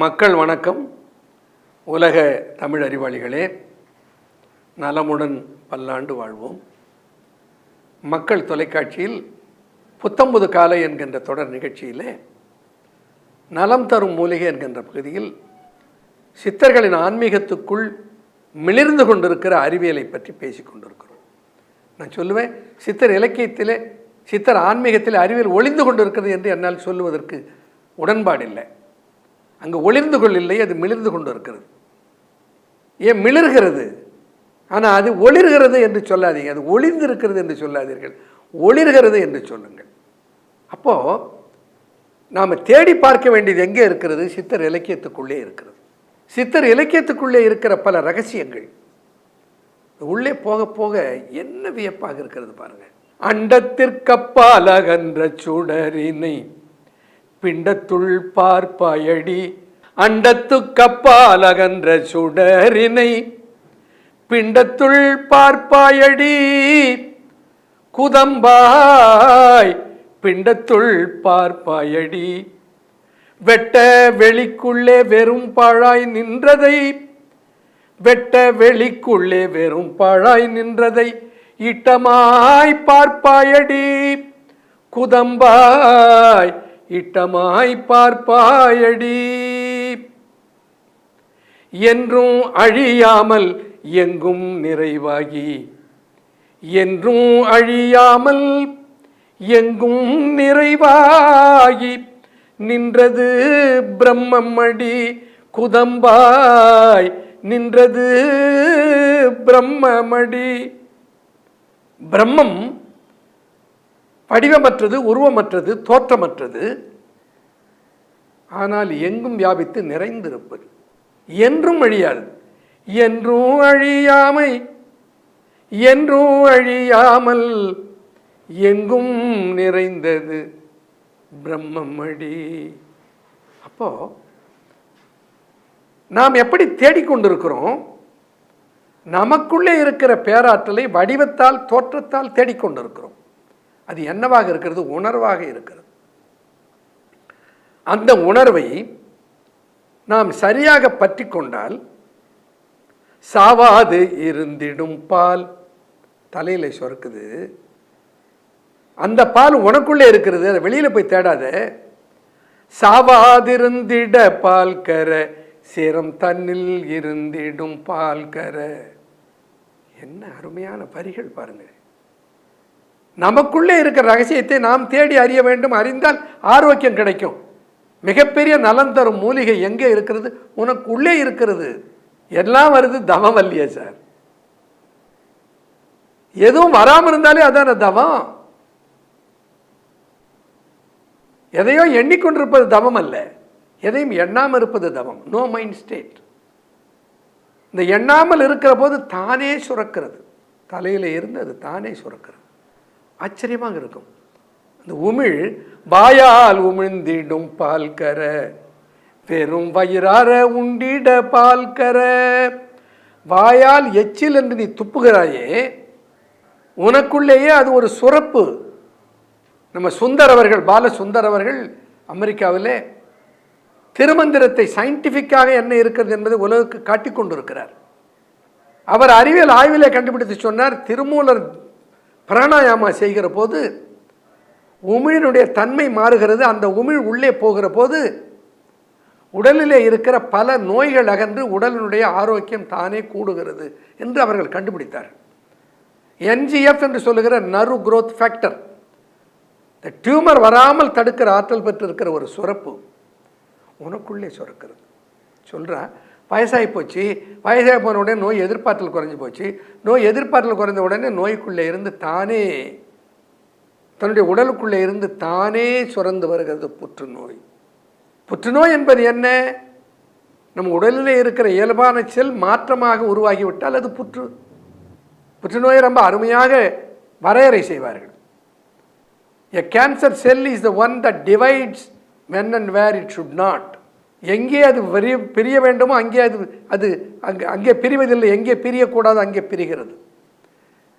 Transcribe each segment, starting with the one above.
மக்கள் வணக்கம். உலக தமிழ் அறிவாளிகளே, நலமுடன் பல்லாண்டு வாழ்வோம். மக்கள் தொலைக்காட்சியில் புத்தம்புது காலை என்கின்ற தொடர் நிகழ்ச்சியிலே நலம் தரும் மூலிகை என்கின்ற பகுதியில் சித்தர்களின் ஆன்மீகத்துக்குள் மிளிர்ந்து கொண்டிருக்கிற அறிவியலை பற்றி பேசி கொண்டிருக்கிறோம். நான் சொல்லுவேன், சித்தர் இலக்கியத்திலே சித்தர் ஆன்மீகத்தில் அறிவியல் ஒளிந்து கொண்டிருக்கிறது என்று என்னால் சொல்லுவதற்கு உடன்பாடில்லை. அங்கு ஒளிர்ந்து கொள்ளில்லை, அது மிளிர்ந்து கொண்டு இருக்கிறது. ஏன் மிளிர்கிறது? ஆனால் அது ஒளிர்கிறது என்று சொல்லாதீங்க, அது ஒளிர்ந்து இருக்கிறது என்று சொல்லாதீர்கள், ஒளிர்கிறது என்று சொல்லுங்கள். அப்போது நாம் தேடி பார்க்க வேண்டியது எங்கே இருக்கிறது? சித்தர் இலக்கியத்துக்குள்ளே இருக்கிறது. சித்தர் இலக்கியத்துக்குள்ளே இருக்கிற பல ரகசியங்கள் உள்ளே போக போக என்ன வியப்பாக இருக்கிறது பாருங்க. அண்டத்திற்கப்பால் அகன்ற சுடரினை பிண்டத்துள் பார்ப்பாயடி, அண்டத்துக்கப்பால் அகன்ற சுடரினை பிண்டத்துள் பார்ப்பாயடி, குதம்பாய் பிண்டத்துள் பார்ப்பாயடி, வெட்ட வெளிக்குள்ளே வெறும் பாழாய் நின்றதை, வெட்ட வெளிக்குள்ளே வெறும் பாழாய் நின்றதை இட்டமாய் பார்ப்பாயடி, குதம்பாய் இட்டமாய் பார்ப்பாயடி, என்றும் அழியாமல் எங்கும் நிறைவாகி, என்றும் அழியாமல் எங்கும் நிறைவாகி நின்றது பிரம்மமடி, குதம்பாய் நின்றது பிரம்மமடி. பிரம்மம் வடிவமற்றது, உருவமற்றது, தோற்றமற்றது, ஆனால் எங்கும் வியாபித்து நிறைந்திருப்பது, என்றும் அழியாது, என்றும் அழியாமை, என்றும் அழியாமல் எங்கும் நிறைந்தது பிரம்மமடி. அப்போ நாம் எப்படி தேடிக்கொண்டிருக்கிறோம்? நமக்குள்ளே இருக்கிற பேராற்றலை வடிவத்தால், தோற்றத்தால் தேடிக்கொண்டிருக்கிறோம். அது என்னவாக இருக்கிறது? உணர்வாக இருக்கிறது. அந்த உணர்வை நாம் சரியாக பற்றி கொண்டால் சாவாது இருந்திடும் பால் தலையில சுரக்குது. அந்த பால் உனக்குள்ளே இருக்கிறது, அதை வெளியில போய் தேடாத. சாவாதிருந்திட பால் கர சிரம் தன்னில் இருந்திடும் பால் கர. என்ன அருமையான வரிகள் பாருங்க. நமக்குள்ளே இருக்கிற ரகசியத்தை நாம் தேடி அறிய வேண்டும். அறிந்தால் ஆரோக்கியம் கிடைக்கும். மிகப்பெரிய நலம் தரும் மூலிகை எங்கே இருக்கிறது? உனக்கு உள்ளே இருக்கிறது. எல்லாம் வருது தவம் இல்லையே சார். எதுவும் வராமல் இருந்தாலே அதான தவம். எதையோ எண்ணிக்கொண்டிருப்பது தவம் அல்ல, எதையும் எண்ணாமல் இருப்பது தவம். No mind state. இந்த எண்ணாமல் இருக்கிற போது தானே சுரக்கிறது. தலையில இருந்து அது தானே சுரக்கிறது. ஆச்சரியமாக இருக்கும். அந்த உமிழ் வாயால் உமிழ்ந்திடும் பால் கர, வெறும் வயிறார உண்டிட பால் கர. வாயால் எச்சில் என்று நீ துப்புகிறாயே, உனக்குள்ளேயே அது ஒரு சுரப்பு. நம்ம சுந்தர் அவர்கள், பால சுந்தர் அவர்கள் அமெரிக்காவிலே திருமந்திரத்தை சயின்டிஃபிக்காக என்ன இருக்கிறது என்பதை உலகுக்கு காட்டிக் கொண்டிருக்கிறார். அவர் அறிவியல் ஆய்விலே கண்டுபிடித்து சொன்னார், திருமூலர் பிராணாயாமா செய்கிற போது உமிழினுடைய தன்மை மாறுகிறது. அந்த உமிழ் உள்ளே போகிற போது உடலிலே இருக்கிற பல நோய்கள் அகன்று உடலினுடைய ஆரோக்கியம் தானே கூடுகிறது என்று அவர்கள் கண்டுபிடித்தார். என்ஜிஎஃப் என்று சொல்லுகிற நர்வ் குரோத் ஃபேக்டர், இந்த டியூமர் வராமல் தடுக்கிற ஆற்றல் பெற்று இருக்கிற ஒரு சுரப்பு உனக்குள்ளே சுரக்கிறது. சொல்கிறேன், வயசாகி போச்சு, வயசாகி போன உடனே நோய் எதிர்ப்பாற்றல் குறைஞ்சி போச்சு. நோய் எதிர்ப்பாற்றல் குறைஞ்ச உடனே நோய்க்குள்ளே இருந்து தானே, தன்னுடைய உடலுக்குள்ளே இருந்து தானே சுரந்து வருகிறது புற்றுநோய். புற்றுநோய் என்பது என்ன? நம் உடலில் இருக்கிற இயல்பான செல் மாற்றமாக உருவாகிவிட்டால் அது புற்றுநோயை ரொம்ப அருமையாக வரையறை செய்வார்கள். A cancer cell is the one that divides when and where it should not. எங்கே அது பிரிய வேண்டுமோ அங்கே அது அங்கே பிரிவதில்லை, எங்கே பிரியக்கூடாது அங்கே பிரிகிறது.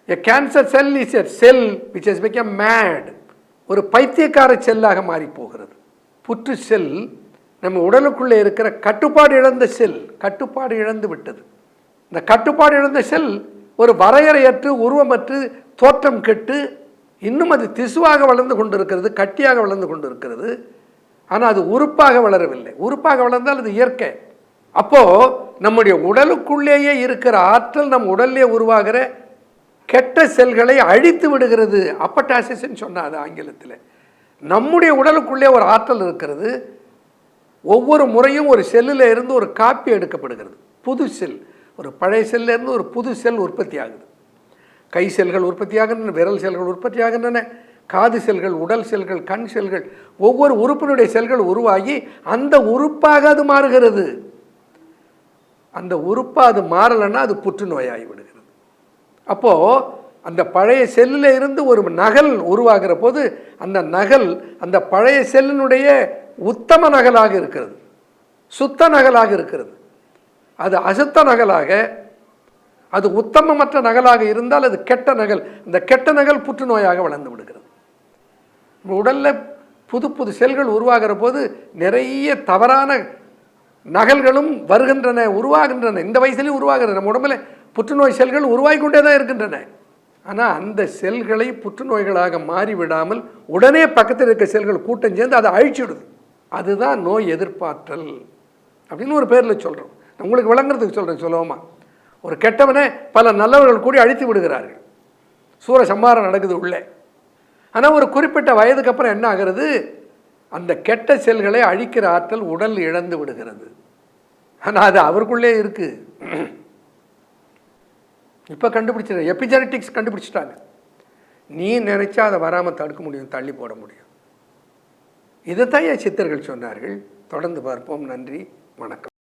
A cancer cell is a cell which has become mad. ஒரு பைத்தியக்கார செல்லாக மாறி போகிறது. புற்று செல் நம்ம உடலுக்குள்ளே இருக்கிற கட்டுப்பாடு இழந்த செல் கட்டுப்பாடு இழந்து விட்டது. இந்த கட்டுப்பாடு இழந்த செல் ஒரு வரையறையற்று உருவமற்று தோற்றம் கெட்டு இன்னும் அது திசுவாக வளர்ந்து கொண்டிருக்கிறது, கட்டியாக வளர்ந்து கொண்டிருக்கிறது. ஆனால் அது உறுப்பாக வளரவில்லை. உறுப்பாக வளர்ந்தால் அது இயற்கை. அப்போது நம்முடைய உடலுக்குள்ளேயே இருக்கிற ஆற்றல் நம் உடல்லே உருவாகிற கெட்ட செல்களை அழித்து விடுகிறது. அப்பட்டாசிஸ்ன்னு சொன்னால் அது ஆங்கிலத்தில். நம்முடைய உடலுக்குள்ளே ஒரு ஆற்றல் இருக்கிறது. ஒவ்வொரு முறையும் ஒரு செல்லில் இருந்து ஒரு காப்பி எடுக்கப்படுகிறது. புது செல், ஒரு பழைய செல்லிருந்து ஒரு புது செல் உற்பத்தி ஆகுது. கை செல்கள் உற்பத்தி ஆகின்றன, விரல் செல்கள் உற்பத்தி ஆகின்றன, காது செல்கள், உடல் செல்கள், கண் செல்கள், ஒவ்வொரு உறுப்பினுடைய செல்கள் உருவாகி அந்த உறுப்பாக அது மாறுகிறது. அந்த உறுப்பாக அது மாறலைன்னா அது புற்றுநோயாகி விடுகிறது. அப்போது அந்த பழைய செல்லில் இருந்து ஒரு நகல் உருவாகிற போது அந்த நகல் அந்த பழைய செல்லினுடைய உத்தம நகலாக இருக்கிறது, சுத்த நகலாக இருக்கிறது. அது அசுத்த நகலாக, அது உத்தமமற்ற நகலாக இருந்தால் அது கெட்ட நகல். இந்த கெட்ட நகல் புற்றுநோயாக வளர்ந்து விடுகிறது. உடலில் புது புது செல்கள் உருவாகிற போது நிறைய தவறான நகல்களும் வருகின்றன, உருவாகின்றன. இந்த வயசுலேயும் உருவாகிறது. நம்ம உடம்புல புற்றுநோய் செல்கள் உருவாகி கொண்டே தான் இருக்கின்றன. ஆனால் அந்த செல்களை புற்றுநோய்களாக மாறிவிடாமல் உடனே பக்கத்தில் இருக்க செல்கள் கூட்டம் சேர்ந்து அதை அழிச்சிடுது. அதுதான் நோய் எதிர்ப்பாற்றல் அப்படின்னு ஒரு பேரில் சொல்கிறோம். உங்களுக்கு விளங்குறதுக்கு சொல்கிறேன் சுலபமாக. ஒரு கெட்டவனை பல நல்லவர்கள் கூடி அழித்து விடுகிறார்கள். சூர சம்ஹாரம் நடக்குது உள்ளே. ஆனால் ஒரு குறிப்பிட்ட வயதுக்கு அப்புறம் என்ன ஆகிறது? அந்த கெட்ட செல்களை அழிக்கிற ஆற்றல் உடல் இழந்து விடுகிறது. ஆனால் அது அவருக்குள்ளே இருக்குது. இப்போ கண்டுபிடிச்சிருக்க எபிஜெனட்டிக்ஸ் கண்டுபிடிச்சிட்டாங்க. நீ நினைச்சா அதை வராமல் தடுக்க முடியும், தள்ளி போட முடியும். இதைத்தான் என் சித்தர்கள் சொன்னார்கள். தொடர்ந்து பார்ப்போம். நன்றி, வணக்கம்.